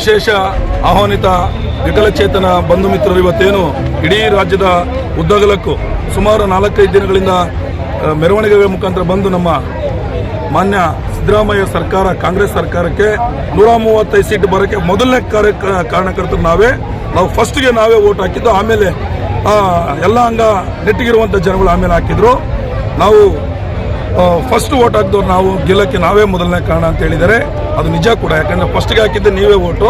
ವಿಶೇಷ ಆಹ್ವಾನಿತ ವಿಕಲಚೇತನ ಬಂಧು ಮಿತ್ರರು ಇವತ್ತೇನು ಇಡೀ ರಾಜ್ಯದ ಉದ್ದಗಲಕ್ಕೂ ಸುಮಾರು 4-5 ದಿನಗಳಿಂದ ಮೆರವಣಿಗೆಗಳ ಮುಖಾಂತರ ಬಂದು ನಮ್ಮ ಮಾನ್ಯ ಸಿದ್ದರಾಮಯ್ಯ ಸರ್ಕಾರ ಕಾಂಗ್ರೆಸ್ ಸರ್ಕಾರಕ್ಕೆ 135 ಸೀಟ್ ಬರೋಕ್ಕೆ ಮೊದಲನೇ ಕಾರಣಕರ್ತರು ನಾವು ಫಸ್ಟ್ಗೆ ನಾವೇ ವೋಟ್ ಹಾಕಿದ್ದು. ಆಮೇಲೆ ಎಲ್ಲ ಅಂಗ ನೆಟ್ಟಿಗಿರುವಂಥ ಜನಗಳು ಆಮೇಲೆ ಹಾಕಿದ್ರು. ನಾವು ಫಸ್ಟ್ ವೋಟ್ ಹಾಕಿದವ್ರು ನಾವು ಗೆಲ್ಲಕ್ಕೆ ನಾವೇ ಮೊದಲನೇ ಕಾರಣ ಅಂತ ಹೇಳಿದ್ದಾರೆ. ಅದು ನಿಜ ಕೂಡ, ಯಾಕಂದ್ರೆ ಫಸ್ಟ್ಗೆ ಹಾಕಿದ್ದೆ ನೀವೇ ವೋಟು.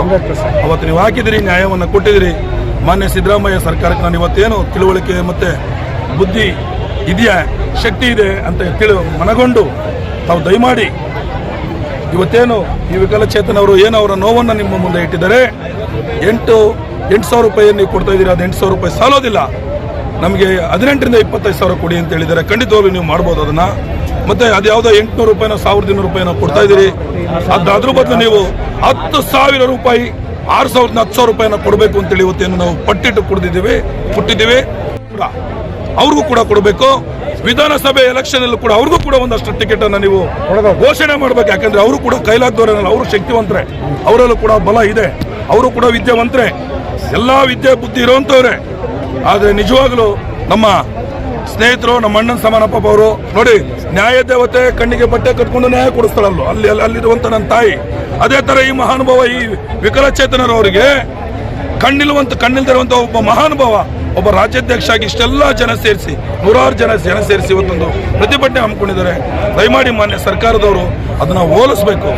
ಅವತ್ತು ನೀವು ಹಾಕಿದಿರಿ, ನ್ಯಾಯವನ್ನು ಕೊಟ್ಟಿದ್ದೀರಿ. ಮಾನ್ಯ ಸಿದ್ದರಾಮಯ್ಯ ಸರ್ಕಾರಕ್ಕೆ ನಾನು ಇವತ್ತೇನು ತಿಳುವಳಿಕೆ ಮತ್ತು ಬುದ್ಧಿ ಇದೆಯಾ, ಶಕ್ತಿ ಇದೆ ಅಂತ ಮನಗೊಂಡು ತಾವು ದಯಮಾಡಿ ಇವತ್ತೇನು ಈ ವಿಕಲಚೇತನವರು ಏನು ಅವರ ನೋವನ್ನು ನಿಮ್ಮ ಮುಂದೆ ಇಟ್ಟಿದ್ದಾರೆ. 8,000 ರೂಪಾಯಿ ನೀವು ಕೊಡ್ತಾ ಇದ್ದೀರಾ, ಅದು 8,000 ರೂಪಾಯಿ ಸಾಲೋದಿಲ್ಲ. ನಮಗೆ 18ರಿಂದ 25,000 ಕೊಡಿ ಅಂತ ಹೇಳಿದ್ದಾರೆ. ಖಂಡಿತವಾಗ್ಲೂ ನೀವು ಮಾಡ್ಬೋದು ಅದನ್ನು. ಮತ್ತು ಅದು ಯಾವುದೋ 800 ರೂಪಾಯಿನೋ 1,200 ರೂಪಾಯಿನೋ ಕೊಡ್ತಾ ಇದ್ದೀರಿ. ಅದ್ರ ಬದಲು ನೀವು 10,000 ರೂಪಾಯಿ 6,000ರಿಂದ 10,000 ರೂಪಾಯಿನ ಕೊಡಬೇಕು ಅಂತೇಳಿ ಇವತ್ತೇನು ನಾವು ಪಟ್ಟಿಟ್ಟು ಹುಟ್ಟಿದ್ದೀವಿ. ಅವ್ರಿಗೂ ಕೂಡ ಕೊಡಬೇಕು. ವಿಧಾನಸಭೆ ಎಲೆಕ್ಷನ್ ಅಲ್ಲೂ ಕೂಡ ಅವ್ರಿಗೂ ಕೂಡ ಒಂದಷ್ಟು ಟಿಕೆಟ್ ಅನ್ನು ನೀವು ಘೋಷಣೆ ಮಾಡಬೇಕು. ಯಾಕಂದ್ರೆ ಅವರು ಕೂಡ ಕೈಲಾಗದವರಲ್ಲ, ಅವರು ಶಕ್ತಿವಂತರೆ, ಅವರಲ್ಲೂ ಕೂಡ ಬಲ ಇದೆ, ಅವರು ಕೂಡ ವಿದ್ಯಾವಂತರೆ, ಎಲ್ಲ ವಿದ್ಯೆ ಬುದ್ಧಿ ಇರುವಂತವ್ರೆ. ಆದರೆ ನಿಜವಾಗ್ಲೂ ನಮ್ಮ ಸ್ನೇಹಿತರು, ನಮ್ಮ ಅಣ್ಣನ ಸಮಾನಪ್ಪ ಅವರು ನೋಡಿ, ನ್ಯಾಯ ದೇವತೆ ಕಣ್ಣಿಗೆ ಬಟ್ಟೆ ಕಟ್ಕೊಂಡು ನ್ಯಾಯ ಕೊಡಿಸ್ತಾಳಲ್ಲೋ ಅಲ್ಲಿರುವಂತ ನನ್ನ ತಾಯಿ. ಅದೇ ತರ ಈ ಮಹಾನುಭಾವ, ಈ ವಿಕಲಚೇತನರವರಿಗೆ ಕಣ್ಣಿಲ್ದಿರುವಂತ ಒಬ್ಬ ಮಹಾನುಭಾವ, ಒಬ್ಬ ರಾಜ್ಯಾಧ್ಯಕ್ಷ ಆಗಿ ಇಷ್ಟೆಲ್ಲ ಜನ ಸೇರಿಸಿ, 100 ಜನ ಸೇರಿಸಿ ಇವತ್ತೊಂದು ಪ್ರತಿಭಟನೆ ಹಮ್ಮಿಕೊಂಡಿದ್ದಾರೆ. ದಯಮಾಡಿ ಮಾನ್ಯ ಸರ್ಕಾರದವರು ಅದನ್ನ ಹೋಲಿಸಬೇಕು.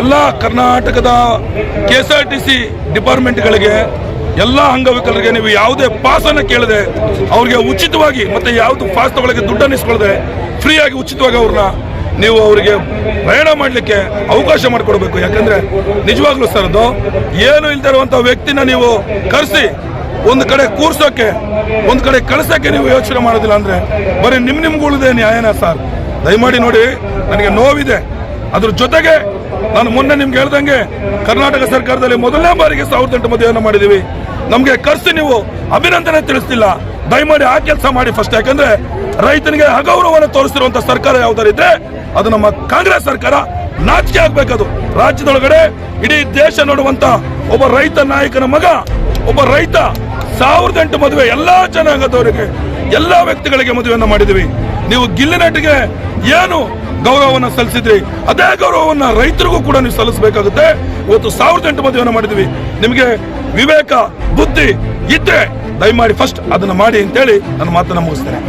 ಎಲ್ಲ ಕರ್ನಾಟಕದ KSRTC ಡಿಪಾರ್ಟ್ಮೆಂಟ್ಗಳಿಗೆ, ಎಲ್ಲ ಅಂಗವಿಕಲರಿಗೆ ನೀವು ಯಾವುದೇ ಪಾಸನ್ನು ಕೇಳದೆ ಅವ್ರಿಗೆ ಉಚಿತವಾಗಿ, ಮತ್ತೆ ಯಾವುದು ಪಾಸ್ ತಗೊಳ್ಳೋಕೆ ದುಡ್ಡನ್ನು ಇಸ್ಕೊಳ್ಳದೆ ಫ್ರೀಯಾಗಿ ಉಚಿತವಾಗಿ ಅವ್ರನ್ನ ನೀವು ಅವರಿಗೆ ಪ್ರಯಾಣ ಮಾಡಲಿಕ್ಕೆ ಅವಕಾಶ ಮಾಡಿಕೊಡ್ಬೇಕು. ಯಾಕಂದ್ರೆ ನಿಜವಾಗ್ಲೂ ಸರ್, ಅದು ಏನು ಇಲ್ದೇ ಇರುವಂತ ವ್ಯಕ್ತಿನ ನೀವು ಕರೆಸಿ ಒಂದು ಕಡೆ ಕೂರ್ಸೋಕೆ, ಒಂದು ಕಡೆ ಕಳಿಸೋಕೆ ನೀವು ಯೋಚನೆ ಮಾಡೋದಿಲ್ಲ ಅಂದ್ರೆ ಬರೀ ನಿಮ್ಗುಳಿದೆ ನ್ಯಾಯನ ಸರ್. ದಯಮಾಡಿ ನೋಡಿ, ನನಗೆ ನೋವಿದೆ. ಅದ್ರ ಜೊತೆಗೆ ನಾನು ಮೊನ್ನೆ ನಿಮ್ಗೆ ಹೇಳ್ದಂಗೆ ಕರ್ನಾಟಕ ಸರ್ಕಾರದಲ್ಲಿ ಮೊದಲನೇ ಬಾರಿಗೆ 1,008 ಮದುವೆಯನ್ನು ಮಾಡಿದೀವಿ. ನಮ್ಗೆ ಕರೆಸಿ ನೀವು ಅಭಿನಂದನೆ ತಿಳಿಸ್ತಿಲ್ಲ. ದಯಮಾಡಿ ಆ ಕೆಲಸ ಮಾಡಿ ಫಸ್ಟ್. ಯಾಕಂದ್ರೆ ರೈತನಿಗೆ ಅಗೌರವವನ್ನು ತೋರಿಸಿರುವಂತ ಸರ್ಕಾರ ಯಾವ್ದಾರಿದ್ರೆ ಅದು ನಮ್ಮ ಕಾಂಗ್ರೆಸ್ ಸರ್ಕಾರ. ನಾಚಿಕೆ ಆಗ್ಬೇಕದು. ರಾಜ್ಯದೊಳಗಡೆ ಇಡೀ ದೇಶ ನೋಡುವಂತ ಒಬ್ಬ ರೈತ ನಾಯಕನ ಮಗ, ಒಬ್ಬ ರೈತ 1,008 ಮದುವೆ, ಎಲ್ಲಾ ಜನಾಂಗದವರಿಗೆ, ಎಲ್ಲಾ ವ್ಯಕ್ತಿಗಳಿಗೆ ಮದುವೆಯನ್ನು ಮಾಡಿದ್ವಿ. ನೀವು ಗಿಲ್ಲಿನಟ್ಟಿಗೆ ಏನು ಗೌರವವನ್ನು ಸಲ್ಲಿಸಿದ್ರಿ, ಅದೇ ಗೌರವವನ್ನು ರೈತರಿಗೂ ಕೂಡ ನೀವು ಸಲ್ಲಿಸಬೇಕಾಗುತ್ತೆ. ಇವತ್ತು 1,008 ಮದುವೆಯನ್ನು ಮಾಡಿದ್ವಿ. ನಿಮಗೆ ವಿವೇಕ ಬುದ್ಧಿ ಇದ್ರೆ ದಯಮಾಡಿ ಫಸ್ಟ್ ಅದನ್ನ ಮಾಡಿ ಅಂತೇಳಿ ನನ್ನ ಮಾತನ್ನ ಮುಗಿಸ್ತೇನೆ.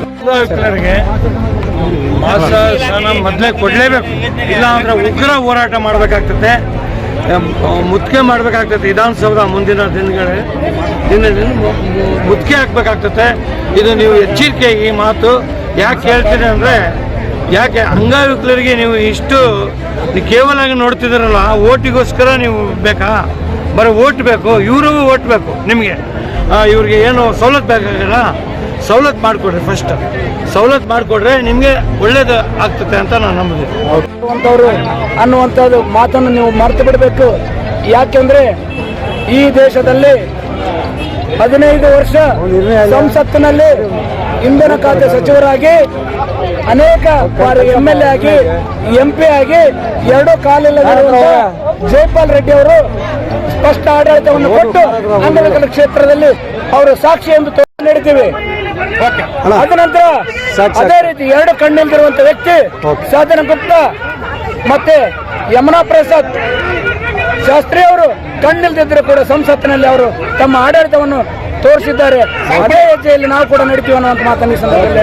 ಮೊದಲೇ ಕೊಡ್ಲೇಬೇಕು, ಇಲ್ಲ ಅಂದ್ರೆ ಉಗ್ರ ಹೋರಾಟ ಮಾಡಬೇಕಾಗ್ತದೆ, ಮುತ್ತಿಗೆ ಮಾಡಬೇಕಾಗ್ತದೆ. ವಿಧಾನಸೌಧ ಮುಂದಿನ ದಿನಗಳಲ್ಲಿ ಮುತ್ತಿಗೆ ಹಾಕ್ಬೇಕಾಗ್ತದೆ. ಇದು ನೀವು ಎಚ್ಚರಿಕೆ. ಈ ಮಾತು ಯಾಕೆ ಹೇಳ್ತೀರಿ ಅಂದರೆ, ಯಾಕೆ ಅಂಗವಿಕಲರಿಗೆ ನೀವು ಇಷ್ಟು ಕೇವಲ ನೋಡ್ತಿದ್ದೀರಲ್ಲ, ಓಟಿಗೋಸ್ಕರ ನೀವು ಬೇಕಾ? ಬರೀ ಓಟ್ ಬೇಕು, ಇವ್ರಿಗೂ ಓಟ್ ಬೇಕು. ನಿಮಗೆ ಇವ್ರಿಗೆ ಏನು ಸವಲತ್ತು ಬೇಕಾಗಲ್ಲ, ಸವಲತ್ತು ಮಾಡಿಕೊಡ್ರಿ. ಫಸ್ಟ್ ಸವಲತ್ತು ಮಾಡಿಕೊಡ್ರೆ ನಿಮಗೆ ಒಳ್ಳೇದು ಆಗ್ತದೆ ಅಂತ ನಾನು ನಂಬಿದ್ದೀನಿ. ಅನ್ನುವಂಥದ್ದು ಮಾತನ್ನು ನೀವು ಮರೆತು ಬಿಡಬೇಕು. ಯಾಕೆಂದ್ರೆ ಈ ದೇಶದಲ್ಲಿ 15 ವರ್ಷ ಸಂಸತ್ತಿನಲ್ಲಿ ಇಂಧನ ಖಾತೆ ಸಚಿವರಾಗಿ, ಅನೇಕ ಬಾರಿ MLA ಆಗಿ, MP ಆಗಿ, 2 ಕಾಲಿಲ್ಲದಿರುವಂತ ಜೈಪಾಲ್ ರೆಡ್ಡಿ ಅವರು ಸ್ಪಷ್ಟ ಆಡಳಿತವನ್ನು ಕೊಟ್ಟು ಅಂಗವಿಕಲ ಕ್ಷೇತ್ರದಲ್ಲಿ ಅವರು ಸಾಕ್ಷಿ ಎಂದು ನೀಡುತ್ತೀವಿ. ಅದ ನಂತರ ಅದೇ ರೀತಿ 2 ಕಣ್ಣಿಲ್ದಿರುವಂತ ವ್ಯಕ್ತಿ ಸಾಧನ ಗುಪ್ತಾ ಮತ್ತೆ ಯಮುನಾ ಪ್ರಸಾದ್ ಶಾಸ್ತ್ರಿ ಅವರು ಕಣ್ಣಿಲ್ದಿದ್ರು ಕೂಡ ಸಂಸತ್ತಿನಲ್ಲಿ ಅವರು ತಮ್ಮ ಆಡಳಿತವನ್ನು ತೋರಿಸಿದ್ದಾರೆ. ಅದೇ ಹೆಜ್ಜೆಯಲ್ಲಿ ನಾವು ಕೂಡ ನಡೀತೀವಿ ಅನ್ನುವಂತ ಮಾತನ್ನು ಈ ಸಂದರ್ಭದಲ್ಲಿ